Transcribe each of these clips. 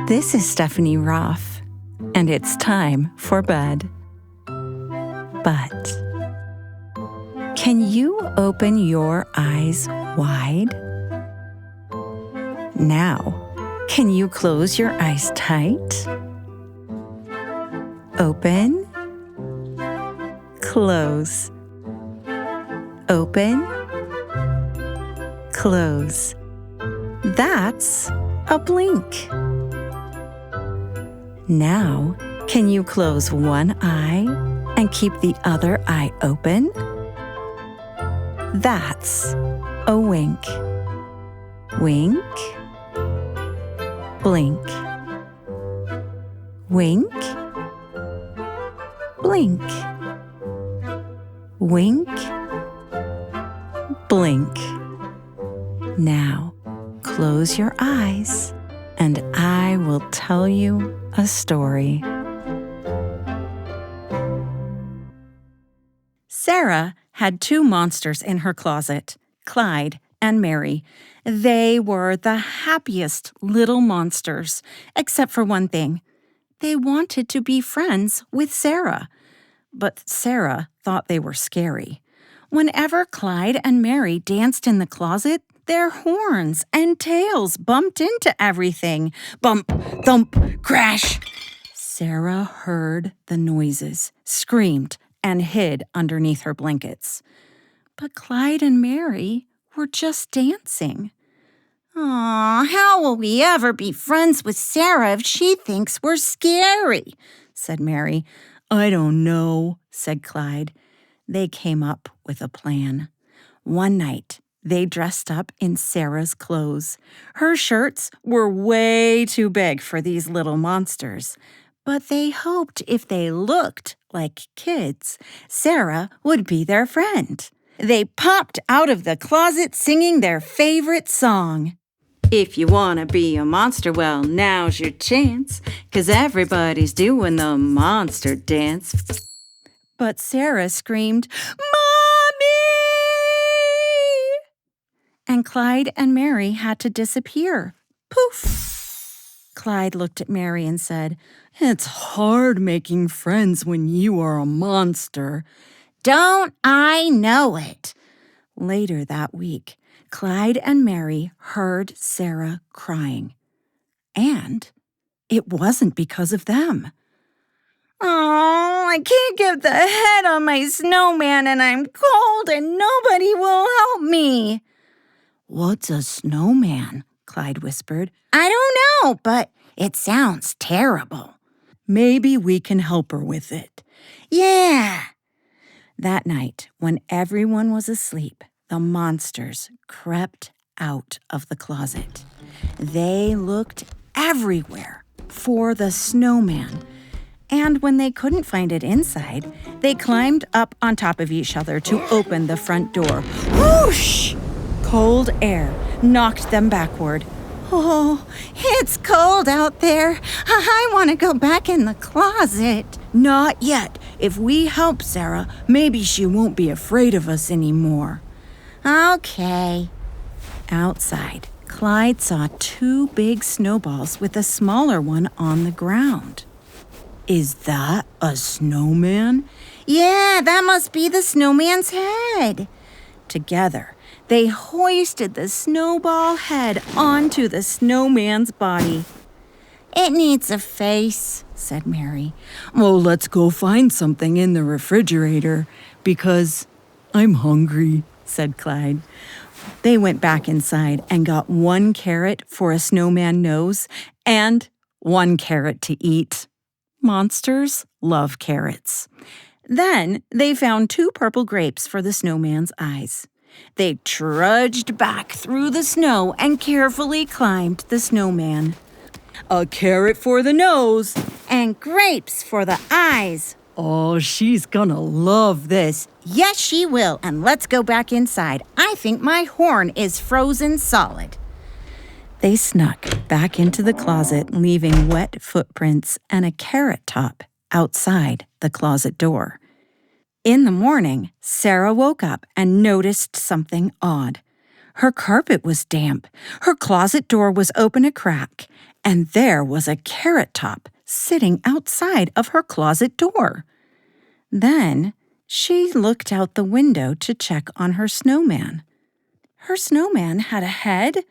This is Stephanie Roth, and it's time for bed. But can you open your eyes wide? Now, can you close your eyes tight? Open, close, open, close. That's a blink. Now, can you close one eye and keep the other eye open? That's a wink. Wink, blink. Wink, blink. Wink, blink. Now, close your eyes, and I will tell you a story. Sarah had two monsters in her closet, Clyde and Mary. They were the happiest little monsters, except for one thing. They wanted to be friends with Sarah. But Sarah thought they were scary. Whenever Clyde and Mary danced in the closet, their horns and tails bumped into everything. Bump, thump, crash. Sarah heard the noises, screamed, and hid underneath her blankets. But Clyde and Mary were just dancing. "Aw, how will we ever be friends with Sarah if she thinks we're scary?" said Mary. "I don't know," said Clyde. They came up with a plan. One night, they dressed up in Sarah's clothes. Her shirts were way too big for these little monsters, but they hoped if they looked like kids, Sarah would be their friend. They popped out of the closet singing their favorite song. "If you want to be a monster, well, now's your chance, 'cause everybody's doing the monster dance." But Sarah screamed, "Mommy!" And Clyde and Mary had to disappear. Poof! Clyde looked at Mary and said, "It's hard making friends when you are a monster." "Don't I know it?" Later that week, Clyde and Mary heard Sarah crying. And it wasn't because of them. "Oh, I can't get the head on my snowman, and I'm cold, and nobody will help me." "What's a snowman?" Clyde whispered. "I don't know, but it sounds terrible." "Maybe we can help her with it." "Yeah." That night, when everyone was asleep, the monsters crept out of the closet. They looked everywhere for the snowman. And when they couldn't find it inside, they climbed up on top of each other to open the front door. Whoosh! Cold air knocked them backward. "Oh, it's cold out there. I want to go back in the closet." "Not yet. If we help Sarah, maybe she won't be afraid of us anymore." "Okay." Outside, Clyde saw two big snowballs with a smaller one on the ground. "Is that a snowman?" "Yeah, that must be the snowman's head." Together, they hoisted the snowball head onto the snowman's body. "It needs a face," said Mary. "Well, let's go find something in the refrigerator, because I'm hungry," said Clyde. They went back inside and got one carrot for a snowman nose and one carrot to eat. Monsters love carrots. Then they found two purple grapes for the snowman's eyes. They trudged back through the snow and carefully climbed the snowman. "A carrot for the nose and grapes for the eyes." "Oh, she's gonna love this." "Yes, she will, and let's go back inside. I think my horn is frozen solid." They snuck back into the closet, leaving wet footprints and a carrot top outside the closet door. In the morning, Sarah woke up and noticed something odd. Her carpet was damp, her closet door was open a crack, and there was a carrot top sitting outside of her closet door. Then she looked out the window to check on her snowman. Her snowman had a head,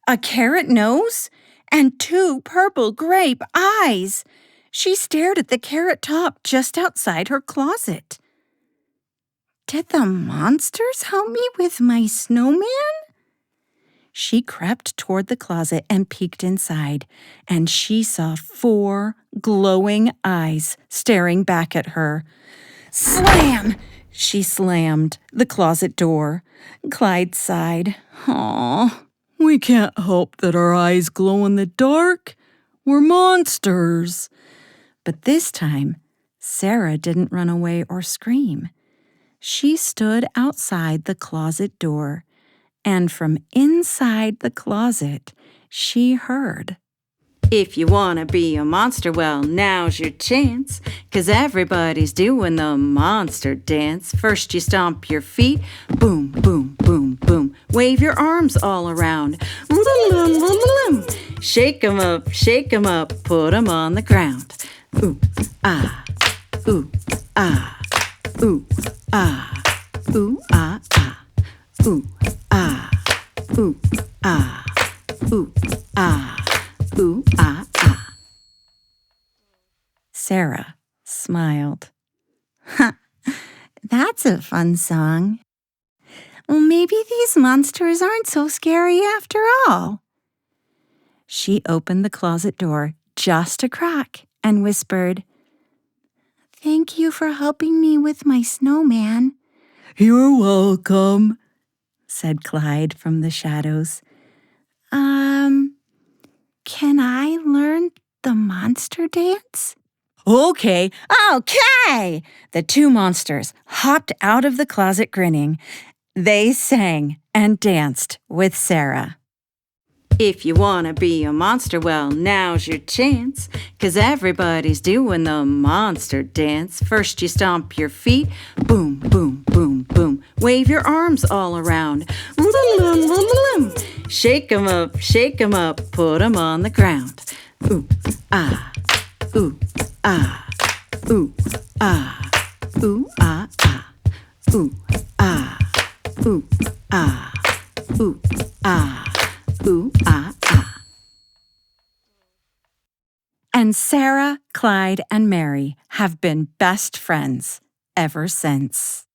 a carrot nose, and 2 purple grape eyes. She stared at the carrot top just outside her closet. Did the monsters help me with my snowman? She crept toward the closet and peeked inside, and she saw 4 glowing eyes staring back at her. Slam! She slammed the closet door. Clyde sighed. Aw, we can't help that our eyes glow in the dark. We're monsters. But this time, Sarah didn't run away or scream. She stood outside the closet door, and from inside the closet, she heard, "If you want to be a monster, well, now's your chance, 'cause everybody's doing the monster dance. First you stomp your feet, boom, boom, boom, boom. Wave your arms all around, shake 'em up, put 'em on the ground. Ooh, ah, ooh, ah, ooh, ah, ooh, ah, ah, ooh, ah, ooh, ah, ooh, ah, ooh, ah, ah." Sarah smiled. That's a fun song. Well, maybe these monsters aren't so scary after all. She opened the closet door just a crack and whispered, "Thank you for helping me with my snowman." "You're welcome," said Clyde from the shadows. Can I learn the monster dance?" Okay. The 2 monsters hopped out of the closet grinning. They sang and danced with Sarah. "If you want to be a monster, well, now's your chance, 'cause everybody's doing the monster dance. First you stomp your feet, boom, boom, boom, boom. Wave your arms all around, shake 'em up, put 'em on the ground. Ooh, ah, ooh, ah, ooh, ah, ooh, ah, ah, ooh, ah, ooh, ah, ooh, ah, ooh, ah, ah." And Sarah, Clyde, and Mary have been best friends ever since.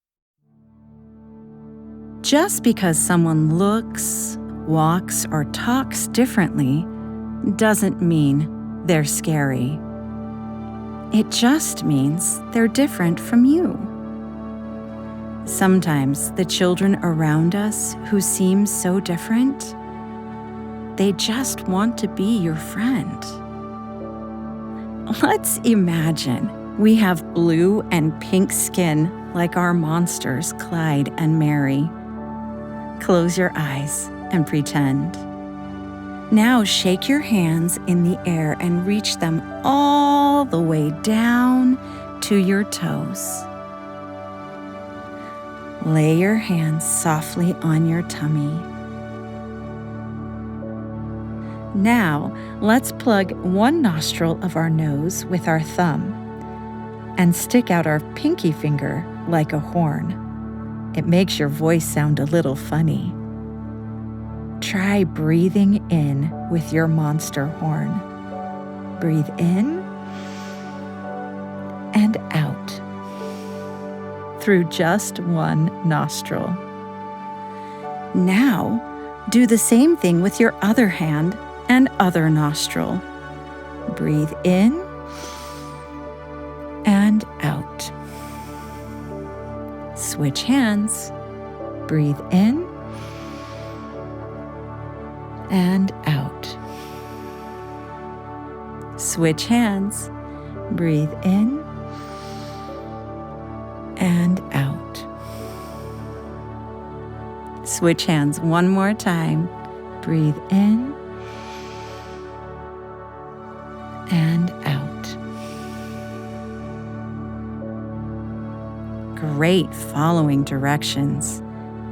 Just because someone looks, walks, or talks differently doesn't mean they're scary. It just means they're different from you. Sometimes the children around us who seem so different, they just want to be your friend. Let's imagine we have blue and pink skin like our monsters, Clyde and Mary. Close your eyes and pretend. Now shake your hands in the air and reach them all the way down to your toes. Lay your hands softly on your tummy. Now, let's plug one nostril of our nose with our thumb and stick out our pinky finger like a horn. It makes your voice sound a little funny. Try breathing in with your monster horn. Breathe in and out through just one nostril. Now, do the same thing with your other hand and other nostril. Breathe in and out. Switch hands. Breathe in and out. Switch hands. Breathe in and out. Switch hands one more time. Breathe in and out. Great following directions.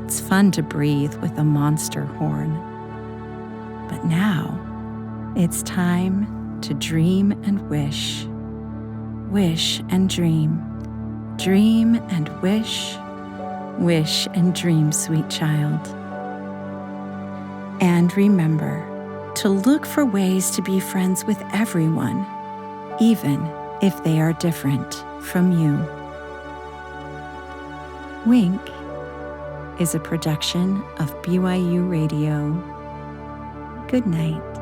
It's fun to breathe with a monster horn. But now, It's time to dream and wish. Wish and dream. Dream and wish. Wish and dream, sweet child. And remember to look for ways to be friends with everyone, even if they are different from you. Wink is a production of BYU Radio. Good night.